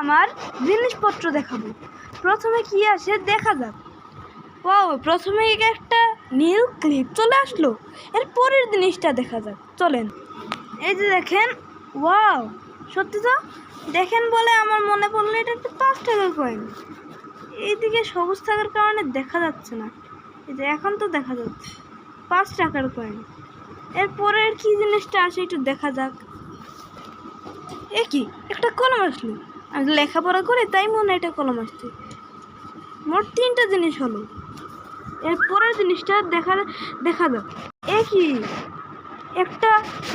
আমার জিনিসপত্র দেখাবো। প্রথমে কি আসে দেখা যাক। ওয়াও, প্রথমে একটা নীল ক্লিপ চলে আসলো। এর পরের জিনিসটা দেখা যাক, চলেন। এই যে দেখেন, ওয়াও, সত্যি তো দেখেন বলে আমার মনে পড়লো এটা একটা 5 টাকার কয়েন। এইদিকে সবুজ থাকার কারণে দেখা যাচ্ছে না, এই যে এখন তো দেখা যাচ্ছে 5 টাকার কয়েন। এর পরের কি জিনিসটা আসে একটু দেখা যাক। এ কি, একটা কলম আসলো। আমি লেখাপড়া করে তাই মনে হয় এটা কলম আসছে। মোট 3টা জিনিস হলো। এর পরের জিনিসটা দেখা যাক। এ কি, একটা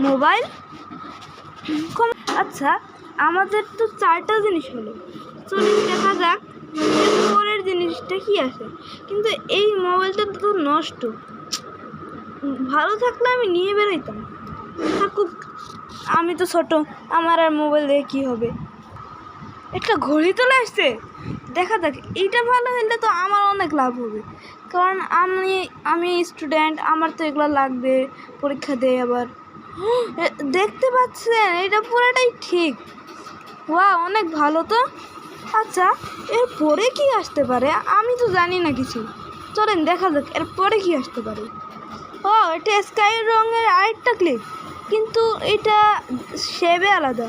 মোবাইল। আচ্ছা, আমাদের তো 4টা জিনিস হলো। চলুন দেখা যাক এর পরের জিনিসটা কি আসে। কিন্তু এই মোবাইলটা তো নষ্ট, ভালো থাকলে আমি নিয়ে বেরোইতাম। থাকুক, আমি তো ছোট, আমার আর মোবাইল দিয়ে কী হবে। একটা ঘড়ি চলে আসছে, দেখা যাক। এইটা ভালো হলে তো আমার অনেক লাভ হবে, কারণ আমি স্টুডেন্ট, আমার তো এগুলো লাগবে, পরীক্ষা দেয় আবার। দেখতে পাচ্ছেন, এটা পুরোটাই ঠিক। ওয়াও, অনেক ভালো তো। আচ্ছা, এর পরে কি আসতে পারে আমি তো জানি না কিছু। চলেন দেখা যাক এর পরে কি আসতে পারে। ও, এটা স্কাই রঙের আরেকটা ক্লিপ, কিন্তু এটা শেপে আলাদা।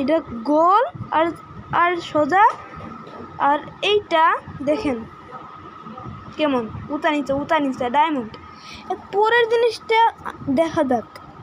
এটা গোল আর আর সোজা, আর এইটা দেখেন কেমন উঁচা নিচা ডায়মন্ড। এর পরের জিনিসটা দেখা যাক।